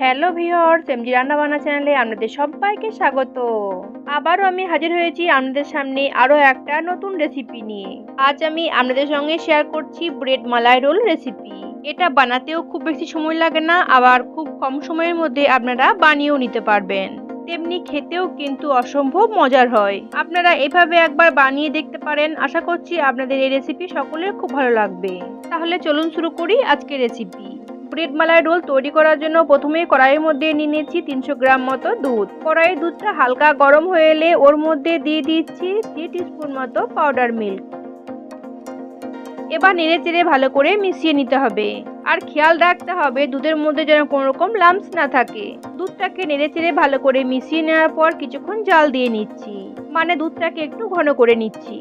Hello viewers, MG রান্নাবান্না চ্যানেলে আপনাদের সবাইকে স্বাগত। আবারও আমি হাজির হয়েছি আপনাদের সামনে আরও একটা নতুন রেসিপি নিয়ে। আজ আমি আপনাদের সঙ্গে শেয়ার করছি ব্রেড মালাই রোল রেসিপি। এটা বানাতেও খুব বেশি সময় লাগে না, আবার খুব কম সময়ের মধ্যে আপনারা বানিয়েও নিতে পারবেন। তেমনি খেতেও কিন্তু অসম্ভব মজার হয়। আপনারা এভাবে একবার বানিয়ে দেখতে পারেন। আশা করছি আপনাদের এই রেসিপি সকলের খুব ভালো লাগবে। তাহলে চলুন শুরু করি আজকের রেসিপি। ব্রেড মালাই রোল তৈরি করার জন্য প্রথমে কড়াইয়ের মধ্যে নিয়ে নিচ্ছি 300 গ্রাম মতো দুধ। কড়াইয়ের দুধটা হালকা গরম হয়ে এলে ওর মধ্যে দিয়ে দিচ্ছি 3 টিস্পুন মতো পাউডার মিল্ক। এবার নেড়ে চেড়ে ভালো করে মিশিয়ে নিতে হবে। আর খেয়াল রাখতে হবে দুধের মধ্যে যেন কোনো রকম লাম্পস না থাকে। দুধটাকে নেড়ে চেড়ে ভালো করে মিশিয়ে নেওয়ার পর কিছুক্ষণ জাল দিয়ে নিচ্ছি, মানে দুধটাকে একটু ঘন করে নিচ্ছি।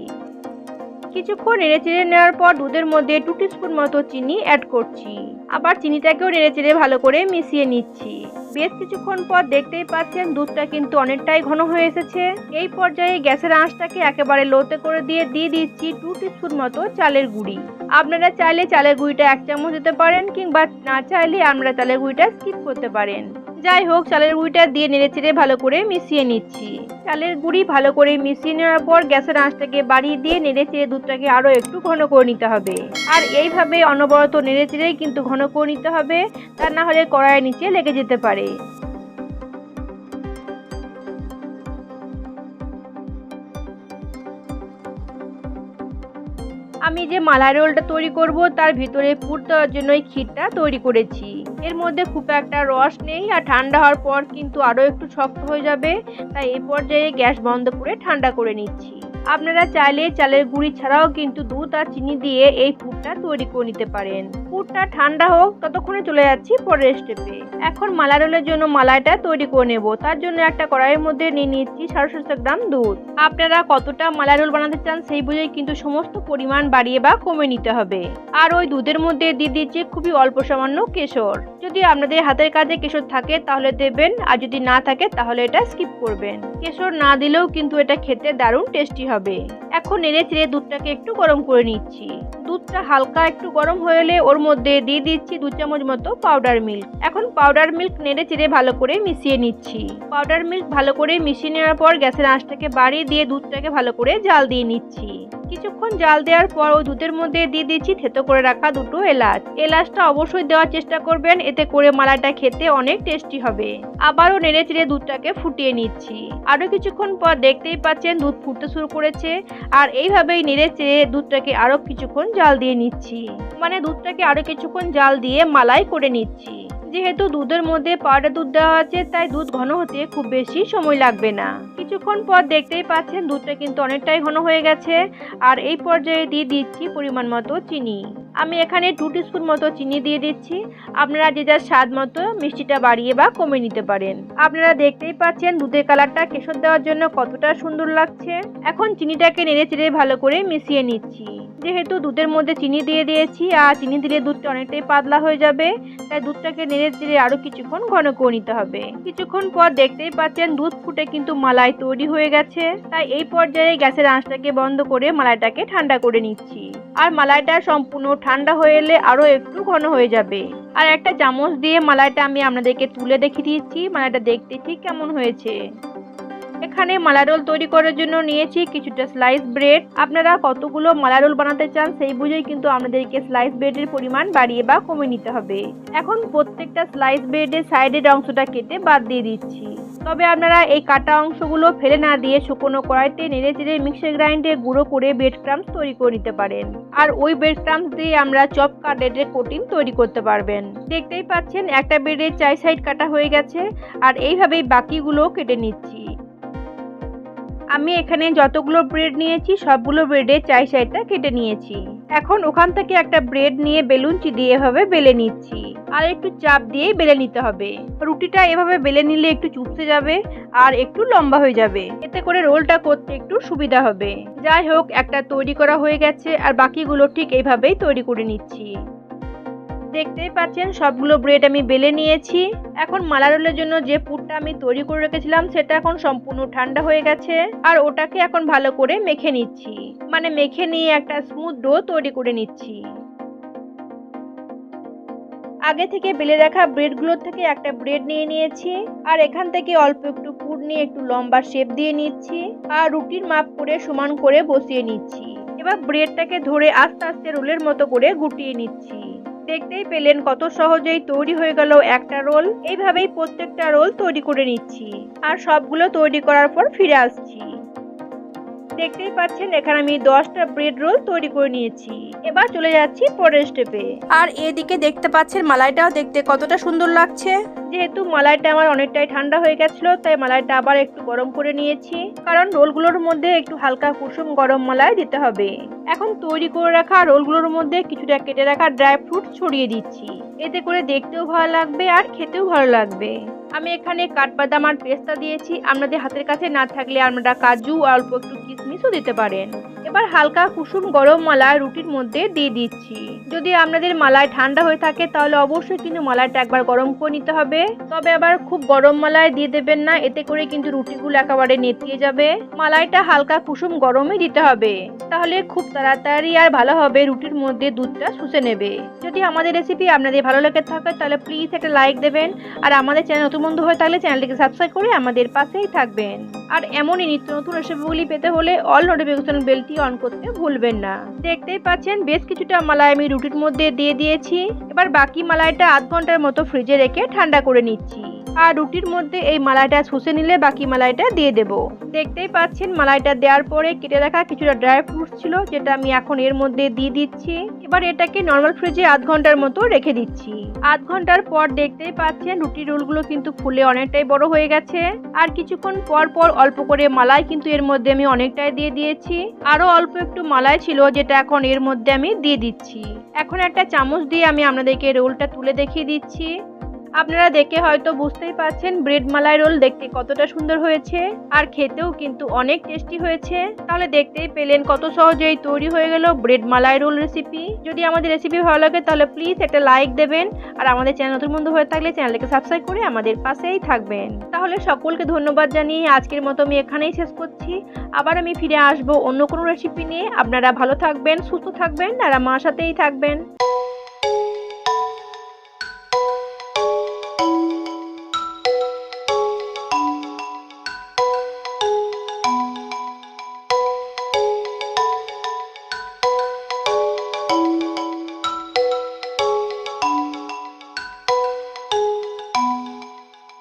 কিছুক্ষণ নেড়ে চেড়ে নেওয়ার পর দুধের মধ্যে 2 টিস্পুন মতো চিনি অ্যাড করছি। আবার চিনিটাকেও নেড়ে চেড়ে ভালো করে মিশিয়ে নিচ্ছি। বেশ কিছুক্ষণ পর দেখতেই পাচ্ছেন দুধটা কিন্তু অনেকটাই ঘন হয়ে এসেছে। এই পর্যায়ে গ্যাসের আঁচটাকে একেবারে লোতে করে দিয়ে দিচ্ছি 2 টিস্পুন মতো চালের গুঁড়ি। আপনারা চাইলে চালের গুঁড়িটা 1 চামচ দিতে পারেন, কিংবা না চাইলে আমরা চালের গুঁড়িটা স্কিপ করতে পারেন। যাই হোক, চালের গুঁড়িটা দিয়ে নেড়ে চেড়ে ভালো করে মিশিয়ে নিচ্ছি। চালের গুঁড়ি ভালো করে মিশিয়ে নেওয়ার পর গ্যাসের আঁচটাকে বাড়িয়ে দিয়ে নেড়ে চেড়ে দুধটাকে আরও একটু ঘন করে নিতে হবে। আর এইভাবে অনবরত নেড়ে চেড়েই কিন্তু ঘন করে নিতে হবে, তা না হলে কড়াইয়ের নিচে লেগে যেতে পারে। আমি যে মালাই রোলটা তৈরি করব তার ভিতরে পুর দেওয়ার জন্য এই ক্ষীরটা তৈরি করেছি। এর মধ্যে খুব একটা রস নেই, আর ঠান্ডা হওয়ার পর কিন্তু আরও একটু শক্ত হয়ে যাবে। তাই এই পর্যায়ে গ্যাস বন্ধ করে ঠান্ডা করে নিচ্ছি। আপনারা চাইলে চালের গুঁড়ি ছাড়াও কিন্তু দুধ আর চিনি দিয়ে এই পুরটা তৈরি করে নিতে পারেন। পুরটা ঠান্ডা হোক, ততক্ষণে চলে যাচ্ছি পরের স্টেপে। এখন মালাই রোলের জন্য মালাইটা তৈরি করে নেব। তার জন্য একটা কড়াইয়ের মধ্যে নিয়ে নিচ্ছি 750 গ্রাম দুধ। আপনারা কতটা মালাই রোল বানাতে চান সেই বুঝেই কিন্তু সমস্ত পরিমাণ বাড়িয়ে বা কমে নিতে হবে। আর ওই দুধের মধ্যে দিয়ে দিচ্ছি খুবই অল্প সামান্য কেশর। যদি আপনাদের হাতের কাছে কেশর থাকে তাহলে দেবেন, আর যদি না থাকে তাহলে এটা স্কিপ করবেন। কেশর না দিলেও কিন্তু এটা খেতে দারুণ টেস্টি হবে। এখন নেড়ে চেড়ে দুধটাকে একটু গরম করে নিচ্ছি। দুধটা হালকা একটু গরম হয়ে এলে ওর মধ্যে দিয়ে দিচ্ছি 2 চামচ মতো পাউডার মিল্ক। এখন পাউডার মিল্ক নেড়ে চেড়ে ভালো করে মিশিয়ে নিচ্ছি। পাউডার মিল্ক ভালো করে মিশিয়ে নেওয়ার পর গ্যাসের আঁচটাকে বাড়িয়ে দিয়ে দুধটাকে ভালো করে জাল দিয়ে নিচ্ছি। কিছুক্ষণ জাল দেওয়ার পর ওই দুধের মধ্যে দিয়ে দিচ্ছি থেতো করে রাখা 2টো এলাচ। এলাচটা অবশ্যই দেওয়ার চেষ্টা করবেন, এতে করে মালাইটা খেতে অনেক টেস্টি হবে। আবারও নেড়ে চেড়ে দুধটাকে ফুটিয়ে নিচ্ছি। আরও কিছুক্ষণ পর দেখতেই পাচ্ছেন দুধ ফুটতে শুরু করেছে। আর এইভাবেই নেড়ে চেড়ে দুধটাকে আরও কিছুক্ষণ জাল দিয়ে নিচ্ছি, মানে দুধটাকে আরও কিছুক্ষণ জাল দিয়ে মালাই করে নিচ্ছি। যেহেতু দুধের মধ্যে পাউডার দুধ দেওয়া আছে, তাই দুধ ঘন হতে খুব বেশি সময় লাগবে না। কিছুক্ষণ পর দেখতেই পাচ্ছেন দুধটা কিন্তু অনেকটাই ঘন হয়ে গেছে। আর এই পর্যায়ে দিয়ে দিচ্ছি পরিমাণ মতো চিনি। আমি এখানে 2 টিস্পুন মতো চিনি দিয়ে দিচ্ছি। আপনারা যে যার স্বাদ মতো মিষ্টিটা বাড়িয়ে বা কমিয়ে নিতে পারেন। আপনারা দেখতেই পাচ্ছেন দুধের কালারটা কেশর দেওয়ার জন্য কতটা সুন্দর লাগছে। এখন চিনিটাকে নেড়ে চেড়ে ভালো করে মিশিয়ে নিচ্ছি। যেহেতু দুধের মধ্যে চিনি দিয়ে দিয়েছি, আর চিনি দিলে দুধটা অনেকটাই পাতলা হয়ে যাবে, তাই দুধটাকে নেড়ে চেড়ে আরো কিছুক্ষণ ঘন করে নিতে হবে। কিছুক্ষণ পর দেখতেই পাচ্ছেন দুধ ফুটে কিন্তু মালাই তৈরি হয়ে গেছে। তাই এই পর্যায়ে গ্যাসের আঁচটাকে বন্ধ করে মালাইটাকে ঠান্ডা করে নিচ্ছি। আর মালাইটা সম্পূর্ণ ঠান্ডা হয়ে এলে আরো একটু ঘন হয়ে যাবে। আর একটা চামচ দিয়ে মালাইটা আমি আপনাদেরকে তুলে দেখিয়ে দিচ্ছি মালাইটা দেখতে ঠিক কেমন হয়েছে। এখানে মালাই রোল তৈরি করার জন্য নিয়েছি কিছুটা স্লাইস ব্রেড। আপনারা কতগুলো মালাই রোল বানাতে চান সেই বুঝেই কিন্তু আপনাদেরকে স্লাইস ব্রেডের পরিমাণ বাড়িয়ে বা কমে নিতে হবে। এখন প্রত্যেকটা স্লাইস ব্রেডের সাইডের অংশটা কেটে বাদ দিয়ে দিচ্ছি। তবে আপনারা এই কাটা অংশগুলো ফেলে না দিয়ে শুকনো কড়াইতে নেড়ে চেড়ে মিক্সার গ্রাইন্ডে গুঁড়ো করে ব্রেড ক্রাম্স তৈরি করে নিতে পারেন। আর ওই ব্রেড ক্রাম্স দিয়ে আমরা চপ কাটলেটের কোটিং তৈরি করতে পারবেন। দেখতেই পাচ্ছেন একটা ব্রেডের 4 সাইড কাটা হয়ে গেছে। আর এইভাবেই বাকিগুলো কেটে নিচ্ছি। আমি এখানে যতগুলো ব্রেড নিয়েছি সবগুলো ব্রেডের 4 সাইডটা কেটে নিয়েছি। এখন ওখান থেকে একটা ব্রেড নিয়ে বেলুনচি দিয়ে এভাবে বেলে নিচ্ছি। আর একটু চাপ দিয়ে বেলে নিতে হবে। রুটিটা এভাবে বেলে নিলে একটু চুপসে যাবে আর একটু লম্বা হয়ে যাবে, এতে করে রোলটা করতে একটু সুবিধা হবে। যাই হোক, একটা তৈরি করা হয়ে গেছে, আর বাকিগুলো ঠিক এইভাবেই তৈরি করে নিচ্ছি। দেখতেই পাচ্ছেন সবগুলো ব্রেড আমি বেলে নিয়েছি। এখন মালাই রোলের জন্য যে পুরটা আমি তৈরি করে রেখেছিলাম সেটা এখন সম্পূর্ণ ঠান্ডা হয়ে গেছে। আর ওটাকে এখন ভালো করে মেখে নিচ্ছি, মানে মেখে নিয়ে একটা স্মুথ ডো তৈরি করে নিচ্ছি। আগে থেকে বেলে রাখা ব্রেডগুলো থেকে একটা ব্রেড নিয়ে নিয়েছি আর এখান থেকে অল্প একটু পুর নিয়ে একটু লম্বা শেপ দিয়ে নিচ্ছি আর রুটির মাপ করে সমান করে বসিয়ে নিচ্ছি। এবার ব্রেডটাকে ধরে আস্তে আস্তে রোলের মতো করে গুটিয়ে নিচ্ছি। দেখতেই পেলেন কত সহজেই তৈরি হয়ে গেল একটা রোল। এইভাবেই প্রত্যেকটা রোল তৈরি করে নিচ্ছি আর সবগুলো তৈরি করার পর ফিরে আসছি। দেখতেই পাচ্ছেন এখানে আমি 10টা ব্রেড রোল তৈরি করে নিয়েছি। এবার চলে যাচ্ছি পরের স্টেপে। আর এদিকে দেখতে পাচ্ছেন মালাইটাও দেখতে কতটা সুন্দর লাগছে। যেহেতু মালাইটা আমার অনেকটাই ঠান্ডা হয়ে গেছিল তাই মালাইটা আবার একটু গরম করে নিয়েছি, কারণ রোলগুলোর মধ্যে একটু হালকা কুসুম গরম মালাই দিতে হবে। এখন তৈরি করে রাখা রোলগুলোর মধ্যে কিছুটা কেটে রাখা ড্রাই ফ্রুট ছড়িয়ে দিচ্ছি। এতে করে দেখতেও ভালো লাগবে আর খেতেও ভালো লাগবে। আমি এখানে কাঠবাদাম আর পেস্তা দিয়েছি, আপনাদের হাতের কাছে না থাকলে আপনারা কাজু আর অল্প একটু কিশমিশও দিতে পারেন। এবার হালকা কুসুম গরম মালাই রুটির মধ্যে দিয়ে দিচ্ছি। যদি আপনাদের মালাই ঠান্ডা হয়ে থাকে তাহলে অবশ্যই কিন্তু মালাইটা একবার গরম করে নিতে হবে, তবে আবার খুব গরম মালাই দিয়ে দেবেন না, এতে করে কিন্তু রুটিগুলো একেবারে নেতিয়ে যাবে। মালাইটা হালকা কুসুম গরমই দিতে হবে, তাহলে খুব তাড়াতাড়ি আর ভালোভাবে রুটির মধ্যে দুধটা শুষে নেবে। যদি আমাদের রেসিপি আপনাদের ভালো লেগে থাকে তাহলে প্লিজ একটা লাইক দেবেন আর আমাদের চ্যানেল নতুন বন্ধু হয়ে থাকলে চ্যানেলটিকে সাবস্ক্রাইব করে আমাদের পাশেই থাকবেন। আর এমনই নিত্য নতুন রেসিপিগুলি পেতে হলে অল নোটিফিকেশন বেলটি অন করতে ভুলবেন না। দেখতেই পাচ্ছেন বেশ কিছুটা মালাই আমি রুটির মধ্যে দিয়ে দিয়েছি। এবার বাকি মালাইটা আধ ঘন্টার মতো ফ্রিজে রেখে ঠান্ডা করে নিচ্ছি আর রুটির মধ্যে এই মালাইটা শুষে নিলে বাকি মালাইটা দিয়ে দেব। দেখতেই পাচ্ছেন মালাইটা দেওয়ার পরে কেটে রাখা কিছুটা ড্রাই ফ্রুটস ছিল যেটা আমি এখন এর মধ্যে দিয়ে দিচ্ছি। এবার এটাকে নর্মাল ফ্রিজে আধ ঘন্টার মতো রেখে দিচ্ছি। আধ ঘন্টার পর দেখতেই পাচ্ছেন রুটির রোলগুলো কিন্তু ফুলে অনেকটাই বড় হয়ে গেছে। আর কিছুক্ষণ পর পর অল্প করে মালাই কিন্তু এর মধ্যে আমি অনেকটাই দিয়ে দিয়েছি। আরো অল্প একটু মালাই ছিল যেটা এখন এর মধ্যে আমি দিয়ে দিচ্ছি। এখন একটা চামচ দিয়ে আমি আপনাদেরকে রোলটা তুলে দেখিয়ে দিচ্ছি। আপনারা দেখে হয়তো বুঝতেই পারছেন ব্রেড মালাই রোল দেখতে কতটা সুন্দর হয়েছে আর খেতেও কিন্তু অনেক টেস্টি হয়েছে। তাহলে দেখতেই পেলেন কত সহজেই তৈরি হয়ে গেল ব্রেড মালাই রোল রেসিপি। যদি আমাদের রেসিপি ভালো লাগে তাহলে প্লিজ একটা লাইক দেবেন আর আমাদের চ্যানেল নতুন বন্ধু হয়ে থাকলে চ্যানেলটিকে সাবস্ক্রাইব করে আমাদের পাশেই থাকবেন। তাহলে সকলকে ধন্যবাদ জানিয়ে আজকের মতো আমি এখানেই শেষ করছি। আবার আমি ফিরে আসবো অন্য কোনো রেসিপি নিয়ে। আপনারা ভালো থাকবেন, সুস্থ থাকবেন আর আমার সাথেই থাকবেন।